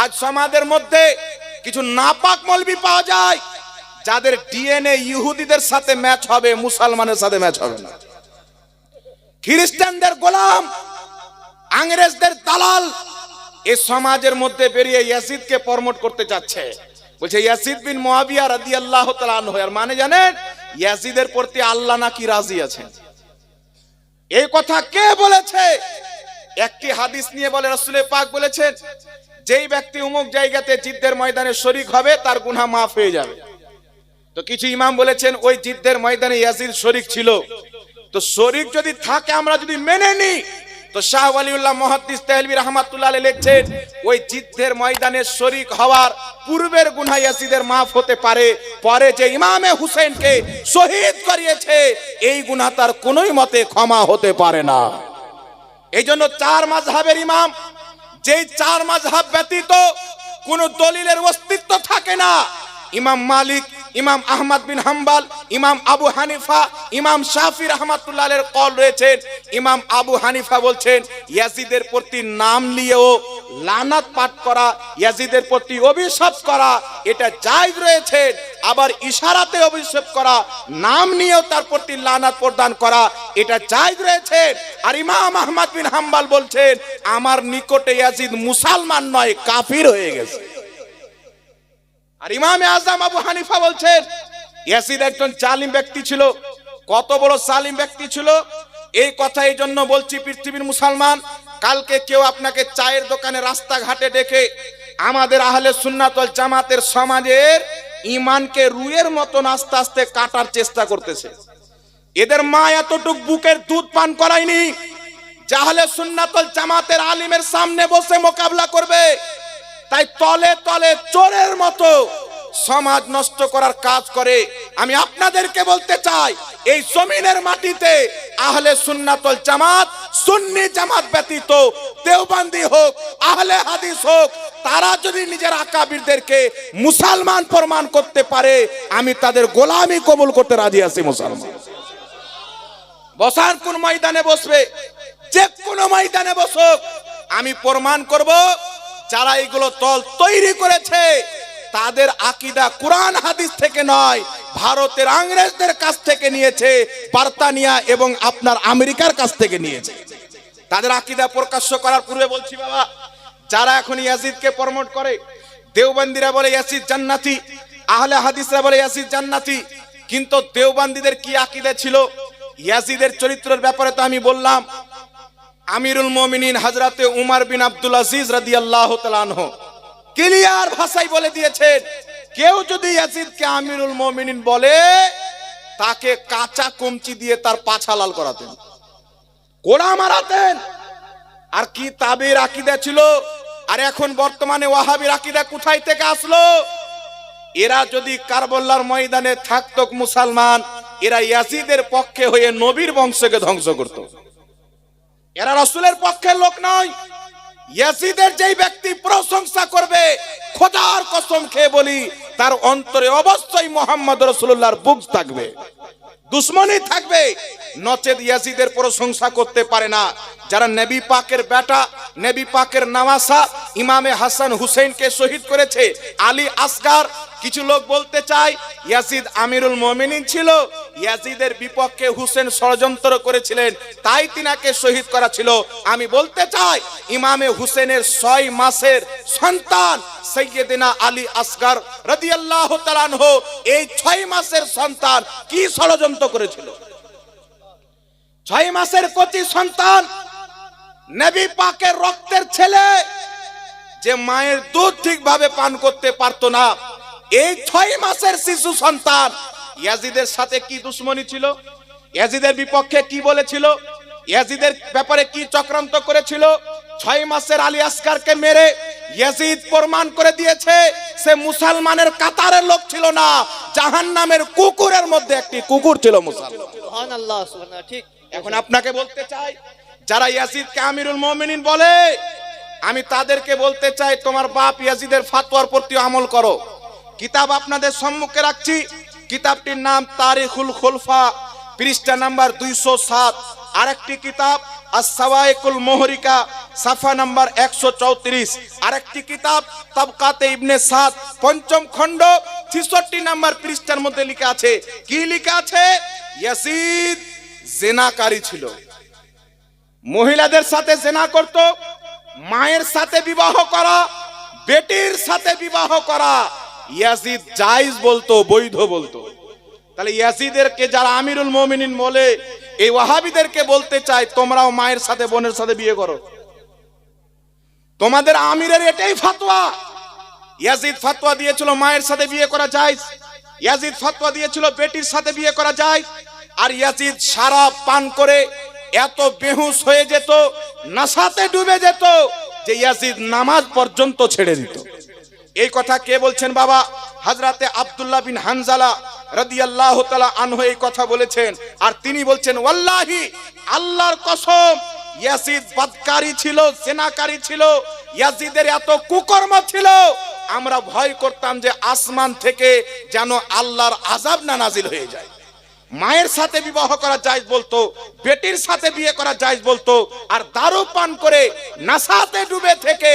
আজ সমাজের মধ্যে কিছু নাপাক মৌলবি পাওয়া যায় যাদের ডিএনএ ইহুদিদের সাথে ম্যাচ হবে, মুসলমানের সাথে ম্যাচ হবে না। খ্রিস্টানদের গোলাম, ইংরেজদের দালাল এই সমাজের মধ্যে বেরিয়ে ইয়াজিদকে প্রমোট করতে যাচ্ছে। বলছে ইয়াজিদ বিন মুয়াবিয়া রাদিয়াল্লাহু তাআলা আনহু, এর মানে জানেন ইয়াজিদের প্রতি আল্লাহ নাকি রাজি আছেন। এই কথা কে বলেছে? একটি হাদিস নিয়ে বলে রাসূল পাক বলেছেন, যেই ব্যক্তি অমুক জায়গাতে জিদ্দের ময়দানে শরীক হবে তার গুনাহ মাফ হয়ে যাবে। তো কিছু ইমাম বলেছেন ওই জিদ্দের ময়দানে ইয়াজিদ শরীক ছিল। তো শরীক যদি থাকে আমরা যদি মেনে নিই, তো শাহ ওয়ালিউল্লাহ মুহাদ্দিস তাহলভী রাহমাতুল্লাহ আলাইহি লিখছেন ওই জিদ্দের ময়দানে শরীক হওয়ার পূর্বের গুনাহ ইয়াজিদের মাফ হতে পারে, পরে যে ইমামে হুসেনকে শহীদ করিয়েছে এই গুনাহ তার কোনোই মতে ক্ষমা হতে পারে না। এইজন্য চার মাযহাবের ইমাম, যেই চার মাযহাব ব্যতীত কোন দলিলের অস্তিত্ব থাকে না, ইমাম মালিক, ইমাম আহমদ বিন হাম্বল, ইমাম আবু হানিফা, ইমাম শাফি রাহমাতুল্লাহ আলাইহির কল রয়েছে। ইমাম আবু হানিফা বলছেন ইয়াজিদের প্রতি নাম নিয়েও লানাত পাঠ করা, ইয়াজিদের প্রতি অভিশাপ করা এটা জায়েজ রয়েছে। আবার ইশারাতে অভিশাপ করা, নাম নিয়েও তার প্রতি লানাত প্রদান করা এটা জায়েজ রয়েছে। আর ইমাম আহমদ বিন হাম্বল বলছেন আমার নিকটে ইয়াজিদ মুসলমান নয়, কাফির হয়ে গেছে। আর ইমামে আজম আবু হানিফা বলছেন ইয়াজিদ একজন জালিম ব্যক্তি ছিল। কত বড় জালিম ব্যক্তি ছিল এই কথা এই জন্য বলছি, পৃথিবীর মুসলমান, কালকে কেউ আপনাকে চায়ের দোকানে রাস্তাঘাটে দেখে আমাদের আহলে সুন্নাত ওয়াল জামাতের সমাজের ঈমানকে রুইয়ের মতন আস্তে আস্তে কাটার চেষ্টা করতেছে। এদের মা এতটুক বুকের দুধ পান করায়নি যে আহলে সুন্নাত ওয়াল জামাতের আলিমের সামনে বসে মোকাবেলা করবে। তাই তলে তলে চোরের মতো সমাজ নষ্ট করার কাজ করে। আমি আপনাদেরকে বলতে চাই এই জমিনের মাটিতে আহলে সুন্নাত ওয়াল জামাত, সুন্নি জামাত ব্যতীত দেওবন্দি হোক, আহলে হাদিস হোক, তারা যদি নিজের আকাবিরদেরকে মুসলমান প্রমাণ করতে পারে আমি তাদের গোলামি কবুল করতে রাজি আছি। মুসলমান বসার কোন ময়দানে বসবে, যে কোনো ময়দানে বসুক, আমি প্রমাণ করব যারা এগুলো দল তৈরি করেছে তাদের আকীদা কোরআন হাদিস থেকে নয়, ভারতের ইংরেজদের কাছ থেকে নিয়েছে, বার্তানিয়া এবং আপনার আমেরিকার কাছ থেকে নিয়েছে। তাদের আকীদা প্রকাশ্য করার পূর্বে বলছি বাবা, যারা এখন ইয়াজিদকে প্রমোট করে, দেওবন্দিরা বলে ইয়াজিদ জান্নাতি, আহলে হাদিসরা বলে ইয়াজিদ জান্নাতি, কিন্তু দেওবন্দিদের কি আকীদা ছিল ইয়াজিদের চরিত্রের ব্যাপারে তো আমি বললাম। আমিরুল মুমিনিন হযরতে উমর বিন আব্দুল আজিজ রাদিয়াল্লাহু তাআলা আনহু ক্লিয়ার ভাষায় বলে দিয়েছেন কেউ যদি ইয়াজিদকে আমিরুল মুমিনিন বলে তাকে কাঁচা কমচি দিয়ে তার পাছা লাল করাতেন, গোলা মারাতেন। আর কি তাবির আকীদা ছিল। আর এখন বর্তমানে ওয়াহাবির আকীদা কোথায় থেকে আসলো? এরা যদি কারবালার ময়দানে থাকতো মুসলমান, এরা ইয়াজিদের পক্ষে হয়ে নবীর বংশকে ধ্বংস করত। এরা রাসূলের পক্ষের লোক নয়। ইয়াজিদের যেই ব্যক্তি প্রশংসা করবে, খোদার কসম খেয়ে বলি তার অন্তরে অবশ্যই মুহাম্মদ রাসূলুল্লাহর বুগজ থাকবে, দুশমনী থাকবে, নচেত ইয়াজিদের প্রশংসা করতে পারে না। যারা নবী পাকের বেটা, নবী পাকের নওয়াসা ইমামে হাসান হুসেনকে শহীদ করেছে, আলী আসগার, কিছু লোক বলতে চায় ইয়াজিদ আমিরুল মুমিনিন ছিল, ইয়াজিদের বিপক্ষে হুসেন ষড়যন্ত্র করেছিলেন তাই তিনাকে শহীদ করা ছিল। আমি বলতে চাই ইমামে হুসেনের 6 মাসের সন্তান সাইয়্যিদিনা আলী আসগার রাদিয়াল্লাহু তাআলা আনহু এই 6 মাসের সন্তান কি ষড়যন্ত্র করেছিল? 6 মাসের কচি সন্তান, নবী পাকের রক্তের ছেলে, যে মায়ের দুধ ঠিকভাবে পান করতে পারতো না, এই 6 মাসের শিশু সন্তান ইয়াজিদের সাথে কি দুশমনী ছিল, ইয়াজিদের বিপক্ষে কি বলেছিল, ইয়াজিদের ব্যাপারে কি চক্রান্ত করেছিল। 6 মাসের আলী আসগারকে মেরে ইয়াজিদ প্রমাণ করে দিয়েছে সে মুসলমানের কাতারের লোক ছিল না, জাহান্নামের কুকুরের মধ্যে একটি কুকুর ছিল মুসলমান। সুবহানাল্লাহ, সুবহানাল্লাহ, ঠিক। এখন আপনাকে বলতে চাই যারা ইয়াজিদকে আমিরুল মুমিনিন বলে, আমি তাদেরকে বলতে চাই তোমার বাপ ইয়াজিদের ফতোয়ার প্রতি আমল করো। কিতাব আপনাদের সম্মুখে রাখছি, কিতাবটির নাম তারিখুল খুলফা, পৃষ্ঠা নাম্বার 207। আরেকটি কিতাব আস-সাওয়াইকুল মুহরিকা সাফা নাম্বার 134, আরেকটি কিতাব তাবকাতে ইবনে সাদ পঞ্চম খণ্ড 66 নাম্বার পৃষ্ঠার মধ্যে লেখা আছে, কি লেখা আছে? ইয়াজিদ জিনাকারী ছিল, মহিলাদের সাথে জিনা করত, মায়ের সাথে বিবাহ করা, বেটির সাথে বিবাহ করা ইয়াজিদ জায়েজ বলতো, বৈধ বলতো। তাহলে ইয়াজিদেরকে যারা আমিরুল মুমিনিন বলে, এই ওয়াহাবিদেরকে বলতে চাই, তোমরাও মায়ের সাথে বোনের সাথে বিয়ে করো। তোমাদের আমিরের এটাই ফতোয়া। ইয়াজিদ ফতোয়া দিয়েছিল মায়ের সাথে বিয়ে করা জায়েজ, ইয়াজিদ ফতোয়া দিয়েছিল বেটির সাথে বিয়ে করা জায়েজ। আর ইয়াজিদ শরাব পান করে এত বেহুশ হয়ে যেত, নেশাতে ডুবে যেত যে ইয়াজিদ নামাজ পর্যন্ত ছেড়ে দিত। এই কথা কে বলছেন বাবা? হযরতে আব্দুল্লাহ বিন হানজালা রাদিয়াল্লাহু তাআলা আনহু এই কথা বলেছেন। আর তিনি বলছেন, ওয়াল্লাহি, আল্লাহর কসম, ইয়াজিদ বদকারী ছিল, জিনাকারী ছিল, ইয়াজিদের এত কুকর্ম ছিল, আমরা ভয় করতাম যে আসমান থেকে যেন আল্লাহর আযাব না নাজিল হয়ে যায়। মায়ের সাথে বিবাহ করা জায়েজ বলতো, বেটির সাথে বিয়ে করা জায়েজ বলতো, আর দারু পান করে নেশাতে ডুবে থেকে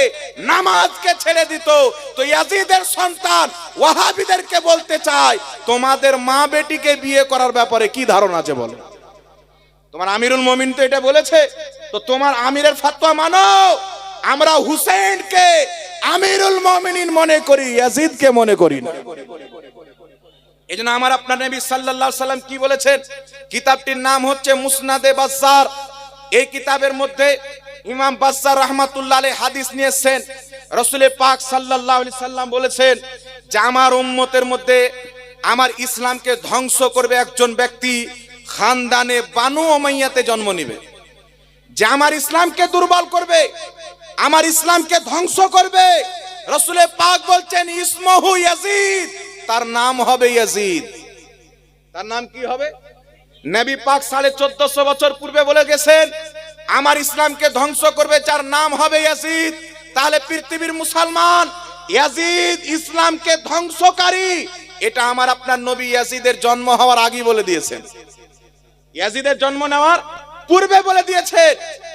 নামাজকে ছেড়ে দিত। তো ইয়াজিদের সন্তান ওয়াহাবিদেরকে বলতে চাই, তোমাদের মা বেটিকে বিয়ে করার ব্যাপারে কি ধারণা আছে বলো? তোমার আমিরুল মুমিন তো এটা বলেছে, তো তোমার আমিরের ফতোয়া মানো। আমরা হুসেনকে আমিরুল মুমিনিন মনে করি, ইয়াজিদকে মনে করি না। এজন্য আমার আপনার নবী সাল্লাল্লাহু আলাইহি সাল্লাম কি বলেছেন? কিতাবটির নাম হচ্ছে মুসনাদে বাজ্জার। এই কিতাবের মধ্যে ইমাম বাজ্জার রাহমাতুল্লাহ আলাইহি হাদিস নিয়েছেন। রাসূল পাক সাল্লাল্লাহু আলাইহি সাল্লাম বলেছেন যে আমার উম্মতের মধ্যে আমার ইসলামকে ধ্বংস করবে একজন ব্যক্তি খানদানে বানু উমাইয়াতে জন্ম নেবে, যে আমার ইসলামকে দুর্বল করবে, আমার ইসলামকে ধ্বংস করবে। রাসূল পাক বলছেন ইসমহু ইয়াজিদ, তার নাম হবে ইয়াজিদ। তার নাম কি হবে? নবী পাক 1450 বছর পূর্বে বলে গেছেন আমার ইসলামকে ধ্বংস করবে, যার নাম হবে ইয়াজিদ। তাহলে পৃথিবীর মুসলমান, ইয়াজিদ ইসলামকে ধ্বংসকারী, এটা আমার আপনার নবী ইয়াজিদের জন্ম হওয়ার আগে বলে দিয়েছেন, ইয়াজিদের জন্ম নেওয়ার পূর্বে বলে দিয়েছে।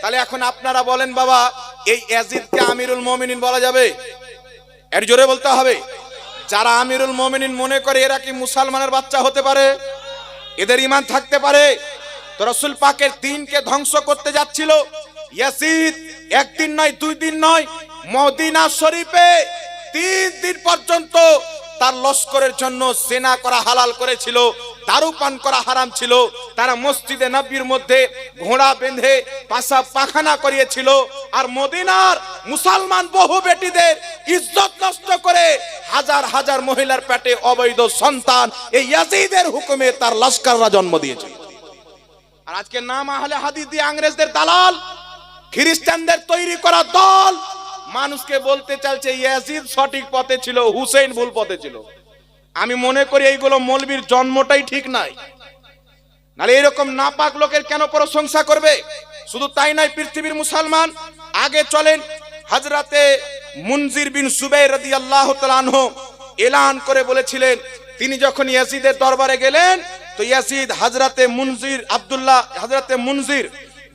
তাহলে এখন আপনারা বলেন বাবা, এই ইয়াজিদকে আমিরুল মুমিনিন বলা যাবে? এর জোরে বলতে হবে। যারা আমিরুল মুমিনিন মনে করে এরা কি মুসলমানের বাচ্চা হতে পারে? এদের ঈমান থাকতে পারে? তো রাসূল পাকের দ্বীনকে ধ্বংস করতে যাচ্ছিল ইয়াজিদ, একদিন নয়, দুই দিন নয়, মদিনা শরীফে 3 দিন পর্যন্ত তার লস্করের জন্য জিনা করা হালাল করেছিল, দারু পান করা হারাম ছিল। তারা মসজিদে নববীর মধ্যে ঘোড়া বেঁধে পাশা পাখানা করিয়েছিল, আর মদিনার মুসলমান বহু বেটিদের ইজ্জত নষ্ট করে হাজার হাজার মহিলার পেটে অবৈধ সন্তান এই ইয়াজিদের হুকুমে তার লস্কররা জন্ম দিয়েছে। আর আজকে নাম আহলে হাদিস দিয়ে ইংরেজদের দালাল, খ্রিস্টানদের তৈরি করা দল মানুষকে বলতে চাইছে ইয়াজিদ সঠিক পথে ছিল, হুসেন ভুল পথে ছিল। আমি মনে করি এইগুলো মৌলবীর জন্মটাই ঠিক নাই, নাহলে এরকম নাপাক লোকের কেন প্রশংসা করবে? শুধু তাই নয়, পৃথিবীর মুসলমান, আগে চলেন হযরতে মুনজির বিন সুবাইর রাদিয়াল্লাহু তাআলা আনহু এলান করে বলেছিলেন, তিনি যখন ইয়াজিদের দরবারে গেলেন তো ইয়াজিদ হযরতে মুনজির আব্দুল্লাহ হযরতে মুনজির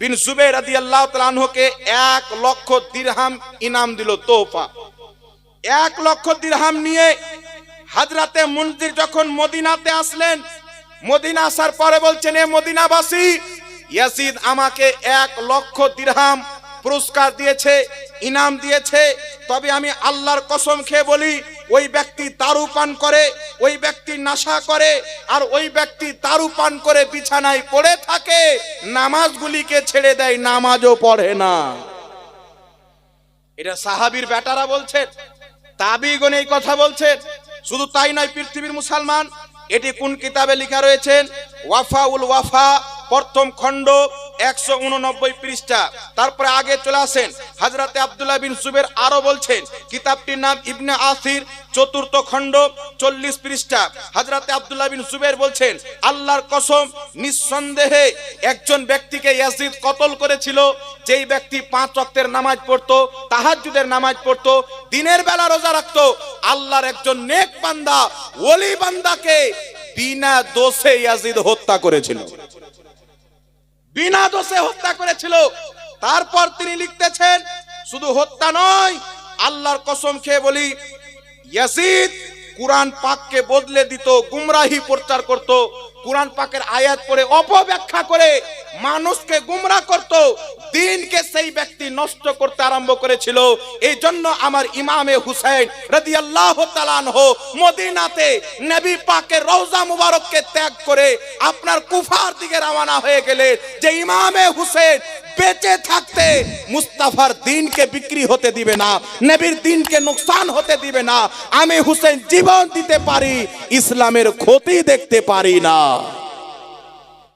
বিন সুবাইর রাদিয়াল্লাহু তাআলা আনহুকে 1 লক্ষ দিরহাম ইনাম দিল, তোহফা। 1 লক্ষ দিরহাম নিয়ে হযরতে মুনজির যখন মদিনাতে আসলেন, মদিনা আসার পরে বলছেন, এ মদিনাবাসী, ইয়াজিদ আমাকে 1 লক্ষ দিরহাম পুরস্কার দিয়েছে, ইনাম দিয়েছে। তবে আমি আল্লাহর কসম খেয়ে বলি, ওই ব্যক্তি দারু পান করে, ওই ব্যক্তি নেশা করে, আর ওই ব্যক্তি দারু পান করে বিছানায় পড়ে থাকে, নামাজগুলিকে ছেড়ে দেয়, নামাজও পড়ে না। এটা সাহাবীর বেটারা বলছেন, তাবিগণ এই কথা বলছেন। শুধু তাই নয়, পৃথিবীর মুসলমান, এটি কোন কিতাবে লেখা রয়েছেন? ওয়াফাউল ওয়াফা প্রথম খণ্ড 189 পৃষ্ঠা। তারপরে আগে চলে আসেন, হযরতে আব্দুল্লাহ বিন সুবাইর আরো বলছেন, কিতাবটির নাম ইবনে আসির, চতুর্থ খণ্ড 40 পৃষ্ঠা। হযরতে আব্দুল্লাহ বিন সুবাইর বলছেন, আল্লাহর কসম, নিঃসন্দেহে একজন ব্যক্তিকে ইয়াজিদ কতল করেছিল, যেই ব্যক্তি 5 ওয়াক্তের নামাজ পড়তো, তাহাজ্জুদের নামাজ পড়তো, দিনের বেলা রোজা রাখতো। আল্লাহর একজন নেক বান্দা, ওলি বান্দাকে বিনা দোষে ইয়াজিদ হত্যা করেছিল। বিনা দোষে হত্যা করেছিল। তারপর তিনি লিখতেছেন শুধু হত্যা নয়, আল্লাহর কসম খেয়ে বলি, ইয়াজিদ কুরআন পাককে বদলে দিত, গুমরাহি প্রচার করত, কুরআন পাকের আয়াত পড়ে অপব্যাখ্যা করে মানুষকে গুমরাহ করত, দ্বীনকে সেই ব্যক্তি নষ্ট করতে আরম্ভ করেছিল। এই জন্য আমার ইমামে হুসাইন রাদিয়াল্লাহু তাআলা আনহু মদিনাতে নবী পাকের রওজা মুবারককে ত্যাগ করে আপনার কুফার দিকে রওনা হয়ে গেলেন, যে ইমামে হুসাইন বেঁচে থাকতে মুস্তাফার দ্বীনকে বিক্রি হতে দিবে না, নবীর দ্বীনকে নুকসান হতে দিবে না। আমি হুসাইন জীবন দিতে পারি, ইসলামের ক্ষতি দেখতে পারি না।